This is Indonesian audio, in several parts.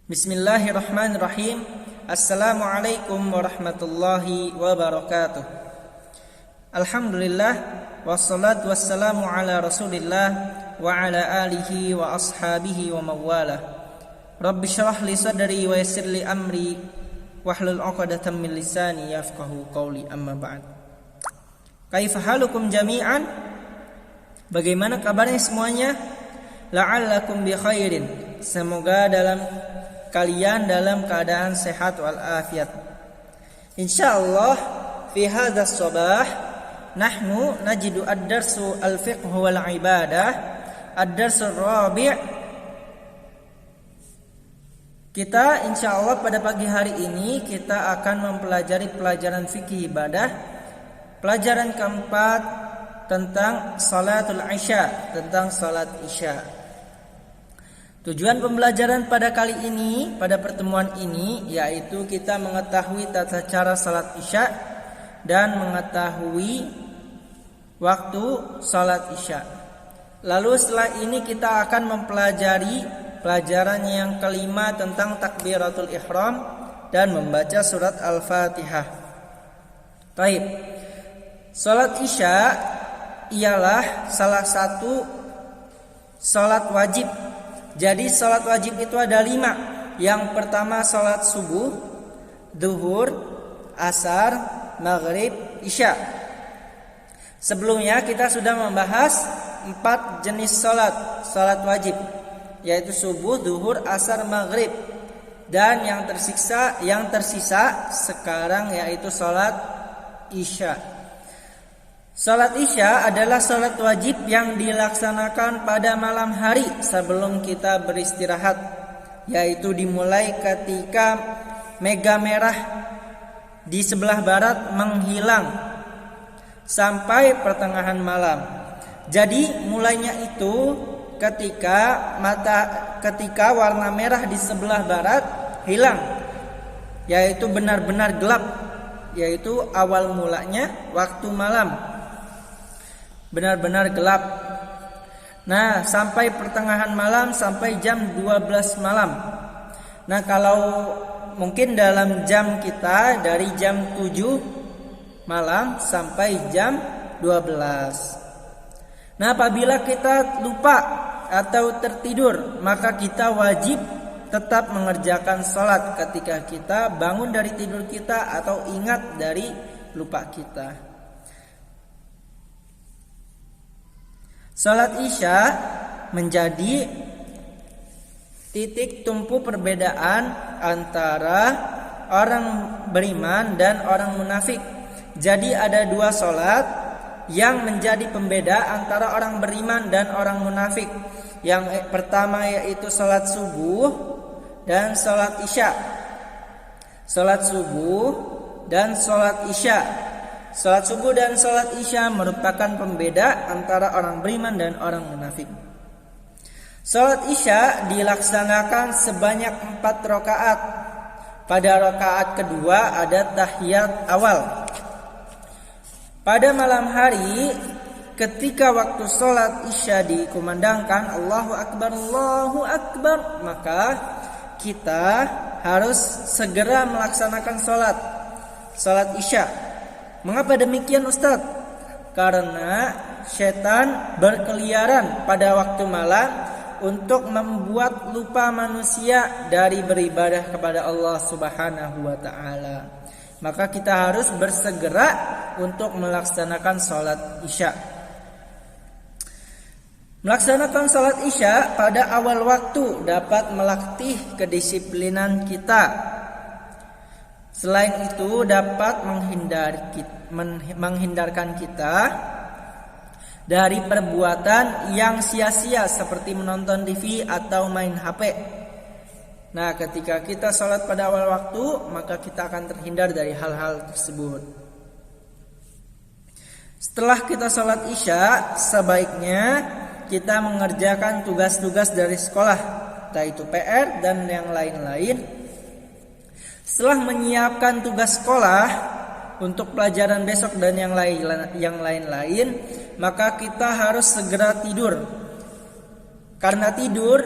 Bismillahirrahmanirrahim. Assalamualaikum warahmatullahi wabarakatuh. Alhamdulillah, wassalatu wassalamu ala rasulillah wa ala alihi wa ashabihi wa mawalah. Rabbi syrah li sadri wa yassir li amri wahlul 'uqdatam min lisani yafqahu qawli, amma ba'd. Kaifa halukum jami'an? Bagaimana kabarnya semuanya? La'allakum bi khairin. Semoga kalian dalam keadaan sehat wal afiat. Insyaallah fi hadzal sabah nahnu najidu ad-darsu al-fiqh wal ibadah, ad-darsu rabi'. Kita insyaallah pada pagi hari ini kita akan mempelajari pelajaran fikih ibadah, pelajaran keempat tentang salatul isya, tentang salat isya. Tujuan pembelajaran pada kali ini, pada pertemuan ini, yaitu kita mengetahui tata cara salat isya dan mengetahui waktu salat isya. Lalu setelah ini kita akan mempelajari pelajaran yang kelima tentang takbiratul ihram dan membaca surat Al-Fatihah. Baik. Salat isya ialah salah satu salat wajib. Jadi salat wajib itu ada 5. Yang pertama salat subuh, duhur, asar, maghrib, isya. Sebelumnya kita sudah membahas 4 jenis salat wajib, yaitu subuh, duhur, asar, maghrib. Dan yang tersisa sekarang yaitu salat isya. Salat isya adalah salat wajib yang dilaksanakan pada malam hari sebelum kita beristirahat, yaitu dimulai ketika mega merah di sebelah barat menghilang sampai pertengahan malam. Jadi mulainya itu ketika warna merah di sebelah barat hilang, yaitu benar-benar gelap, yaitu awal mulanya waktu malam. Benar-benar gelap. Nah, sampai pertengahan malam, sampai jam 12 malam. Nah, kalau mungkin dalam jam kita dari jam 7 malam sampai jam 12. Nah, apabila kita lupa atau tertidur, maka kita wajib tetap mengerjakan salat ketika kita bangun dari tidur kita atau ingat dari lupa kita. Salat isya menjadi titik tumpu perbedaan antara orang beriman dan orang munafik. Jadi ada 2 salat yang menjadi pembeda antara orang beriman dan orang munafik. Yang pertama yaitu salat subuh dan salat isya. Salat subuh dan salat isya. Salat subuh dan salat isya merupakan pembeda antara orang beriman dan orang munafik. Salat isya dilaksanakan sebanyak 4 rakaat. Pada rakaat kedua ada tahiyat awal. Pada malam hari ketika waktu salat isya dikumandangkan Allahu Akbar, maka kita harus segera melaksanakan salat isya. Mengapa demikian, Ustaz? Karena setan berkeliaran pada waktu malam untuk membuat lupa manusia dari beribadah kepada Allah Subhanahu wa taala. Maka kita harus bersegera untuk melaksanakan salat isya. Melaksanakan salat isya pada awal waktu dapat melatih kedisiplinan kita. Selain itu dapat menghindarkan kita dari perbuatan yang sia-sia seperti menonton TV atau main HP. Nah, ketika kita salat pada awal waktu, maka kita akan terhindar dari hal-hal tersebut. Setelah kita salat isya, sebaiknya kita mengerjakan tugas-tugas dari sekolah, yaitu PR dan yang lain-lain. Setelah menyiapkan tugas sekolah untuk pelajaran besok dan yang lain-lain, maka kita harus segera tidur. Karena tidur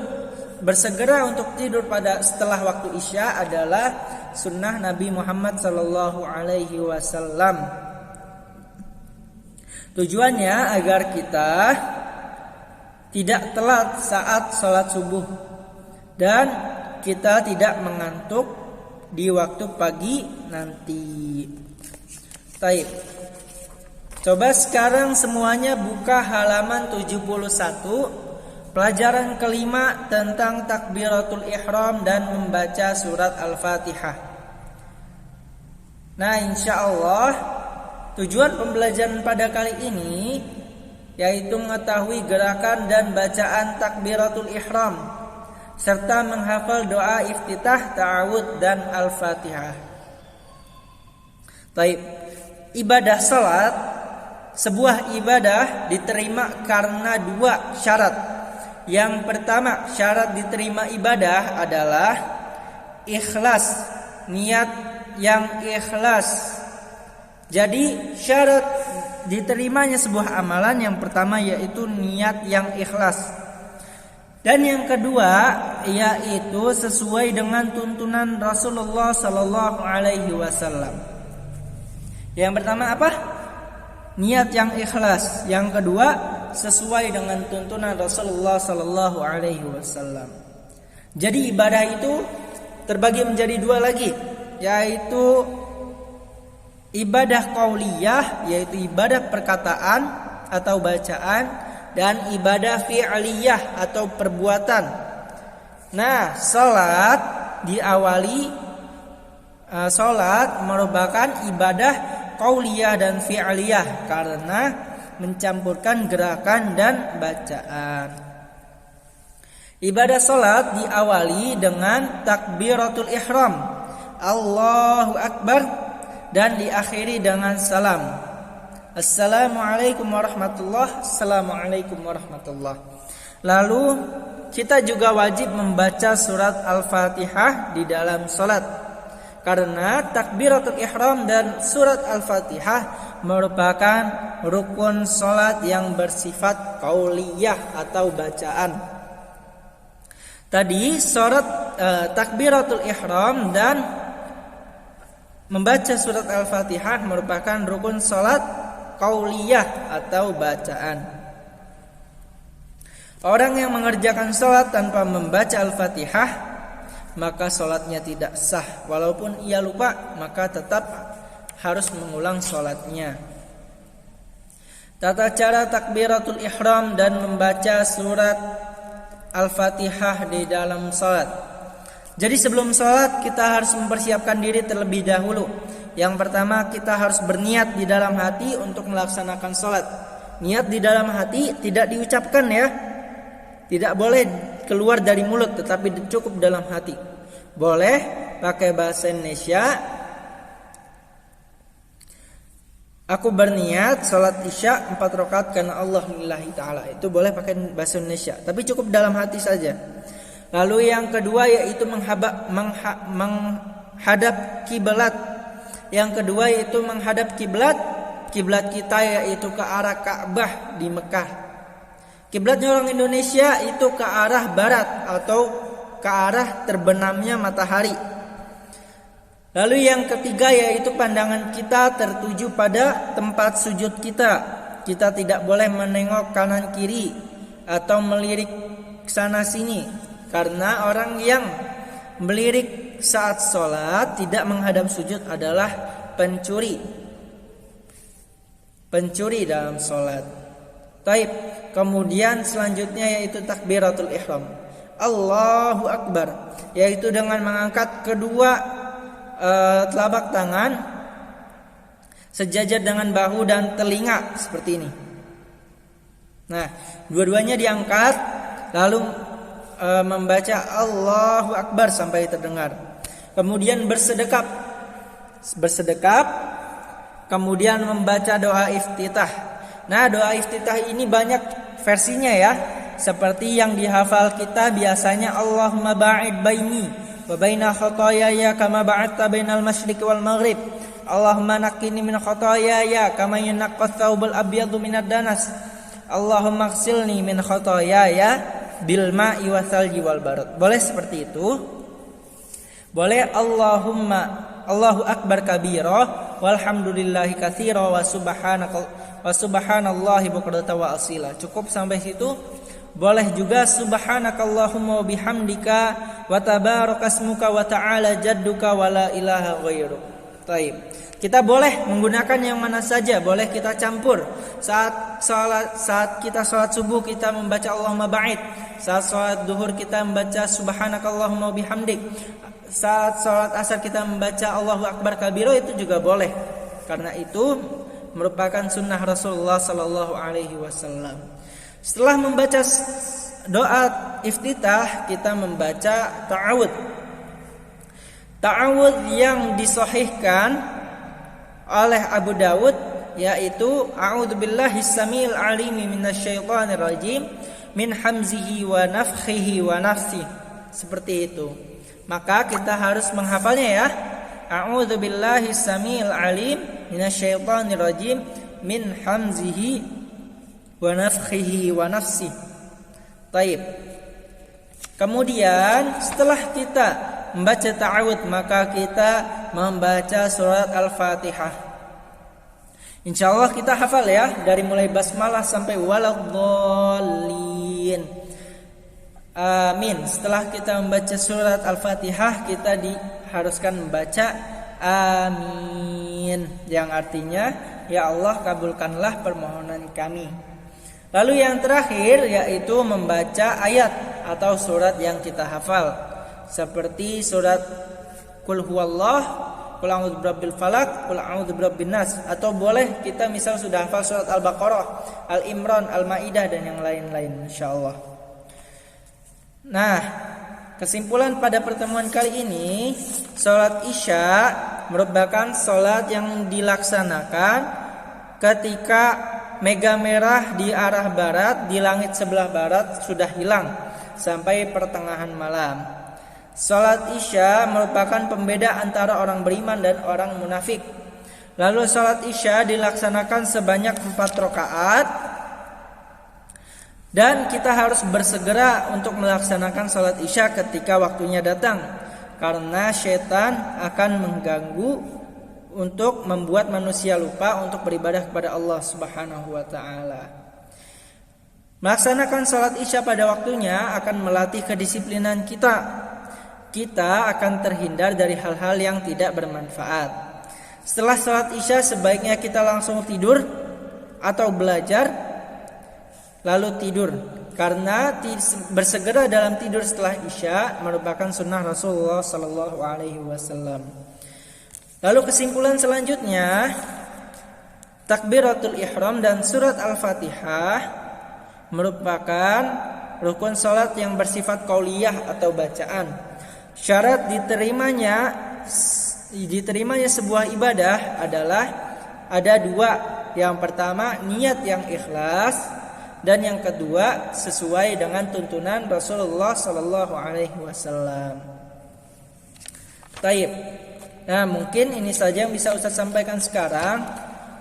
bersegera untuk tidur pada setelah waktu Isya adalah sunnah Nabi Muhammad sallallahu alaihi wasallam. Tujuannya agar kita tidak telat saat sholat subuh dan kita tidak mengantuk di waktu pagi nanti. Baik. Coba sekarang semuanya buka halaman 71. Pelajaran kelima tentang takbiratul ihram dan membaca surat Al-Fatihah. Nah, insyaallah tujuan pembelajaran pada kali ini yaitu mengetahui gerakan dan bacaan takbiratul ihram serta menghafal doa iftitah, ta'awud dan Al-Fatihah. Baik. Ibadah salat, sebuah ibadah diterima karena dua syarat. Yang pertama, syarat diterima ibadah adalah ikhlas, niat yang ikhlas. Jadi syarat diterimanya sebuah amalan yang pertama yaitu niat yang ikhlas. Dan yang kedua yaitu sesuai dengan tuntunan Rasulullah sallallahu alaihi wasallam. Yang pertama apa? Niat yang ikhlas. Yang kedua sesuai dengan tuntunan Rasulullah sallallahu alaihi wasallam. Jadi ibadah itu terbagi menjadi dua lagi, yaitu ibadah qauliyah, yaitu ibadah perkataan atau bacaan, dan ibadah fi'liyah atau perbuatan. Nah, salat merupakan ibadah qauliyah dan fi'liyah karena mencampurkan gerakan dan bacaan. Ibadah salat diawali dengan takbiratul ihram, Allahu Akbar, dan diakhiri dengan salam. Assalamualaikum warahmatullahi. Assalamualaikum warahmatullahi. Lalu kita juga wajib membaca surat Al-Fatihah di dalam salat. Karena takbiratul ihram dan surat Al-Fatihah merupakan rukun salat yang bersifat qauliyah atau bacaan. Tadi surat takbiratul ihram dan membaca surat Al-Fatihah merupakan rukun salat qauliyah atau bacaan. Orang yang mengerjakan salat tanpa membaca Al-Fatihah maka salatnya tidak sah. Walaupun ia lupa, maka tetap harus mengulang salatnya. Tata cara takbiratul ihram dan membaca surat Al-Fatihah di dalam salat. Jadi sebelum salat kita harus mempersiapkan diri terlebih dahulu. Yang pertama, kita harus berniat di dalam hati untuk melaksanakan salat. Niat di dalam hati tidak diucapkan ya. Tidak boleh keluar dari mulut, tetapi cukup dalam hati. Boleh pakai bahasa Indonesia. Aku berniat salat Isya 4 rakaat karena Allah lillahi ta'ala. Itu boleh pakai bahasa Indonesia, tapi cukup dalam hati saja. Lalu yang kedua yaitu menghadap kiblat. Yang kedua yaitu menghadap kiblat. Kiblat kita yaitu ke arah Ka'bah di Mekah. Kiblatnya orang Indonesia itu ke arah barat atau ke arah terbenamnya matahari. Lalu yang ketiga yaitu pandangan kita tertuju pada tempat sujud kita. Kita tidak boleh menengok kanan kiri atau melirik sana sini. Karena orang yang melirik saat sholat tidak menghadap sujud adalah pencuri. Pencuri dalam sholat. Taib. Kemudian selanjutnya yaitu takbiratul ihram, Allahu Akbar, yaitu dengan mengangkat kedua telapak tangan sejajar dengan bahu dan telinga seperti ini. Nah, dua-duanya diangkat lalu membaca Allahu Akbar sampai terdengar. Kemudian bersedekap, kemudian membaca doa iftitah. Nah, doa iftitah ini banyak versinya ya. Seperti yang dihafal kita biasanya, Allahumma ba'id baini wa baina khotoyaya kama ba'adta bainal masyriqi wal maghrib. Allahumma naqqini min khotoyaya kama yunaqqas thawbul abyadu minad danas. Allahumma ghsilni min khotoyaya bil ma'i wa thalji wal barad. Boleh seperti itu. Boleh Allahu akbar kabira walhamdulillahi katsira wa subhanallahi bukratan wa asila. Cukup sampai situ. Boleh juga subhanakallahumma wa bihamdika wa tabarakasmuka wa ta'ala jadduka wa la ilaha ghairuk. Baik. Kita boleh menggunakan yang mana saja, boleh kita campur. Saat kita salat subuh kita membaca Allahumma ba'id. Saat salat duhur kita membaca subhanakallahumma wa bihamdik. Saat salat asar kita membaca Allahu akbar kabira, itu juga boleh. Karena itu merupakan sunnah Rasulullah sallallahu alaihi wasallam. Setelah membaca doa iftitah, kita membaca ta'awud. Ta'awud yang disahihkan oleh Abu Dawud yaitu a'udzubillahis samil alimi minasyaitonir rajim min hamzihi wa nafthihi wa nafsi. Seperti itu. Maka kita harus menghafalnya ya. A'udzubillahis samil alim minasyaitonir rajim min hamzihi wa nafthihi wa nafsi. Taib. Kemudian setelah kita membaca ta'awud, maka kita membaca surat Al-Fatihah. Insyaallah kita hafal ya, dari mulai basmalah sampai waladhdallin. Amin. Setelah kita membaca surat Al-Fatihah, kita diharuskan membaca amin, yang artinya ya Allah kabulkanlah permohonan kami. Lalu yang terakhir yaitu membaca ayat atau surat yang kita hafal, seperti surat Qul huwallah, Qul a'udzu birabbil falaq, Qul a'udzu birabbin nas. Atau boleh kita misal sudah hafal surat Al-Baqarah, Al-Imran, Al-Maidah dan yang lain-lain insyaallah. Nah, kesimpulan pada pertemuan kali ini, salat Isya merupakan salat yang dilaksanakan ketika mega merah di arah barat, di langit sebelah barat sudah hilang sampai pertengahan malam. Salat Isya merupakan pembeda antara orang beriman dan orang munafik. Lalu salat Isya dilaksanakan sebanyak 4 rakaat dan kita harus bersegera untuk melaksanakan salat Isya ketika waktunya datang, karena setan akan mengganggu untuk membuat manusia lupa untuk beribadah kepada Allah Subhanahu wa taala. Melaksanakan salat Isya pada waktunya akan melatih kedisiplinan kita. Kita akan terhindar dari hal-hal yang tidak bermanfaat. Setelah salat Isya sebaiknya kita langsung tidur atau belajar lalu tidur, karena bersegera dalam tidur setelah Isya merupakan sunnah Rasulullah sallallahu alaihi wasallam. Lalu kesimpulan selanjutnya, takbiratul ihram dan surat Al-Fatihah merupakan rukun salat yang bersifat qauliyah atau bacaan. Syarat diterimanya sebuah ibadah adalah ada 2. Yang pertama, niat yang ikhlas, dan yang kedua sesuai dengan tuntunan Rasulullah sallallahu alaihi wasallam. Taib. Nah, mungkin ini saja yang bisa Ustaz sampaikan sekarang.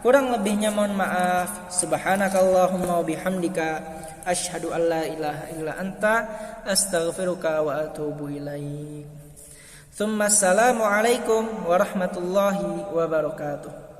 Kurang lebihnya mohon maaf. Subhanakallahumma wa bihamdika asyhadu an la ilaha illa anta astaghfiruka wa atubu ilaik. Assalamualaikum warahmatullahi wabarakatuh.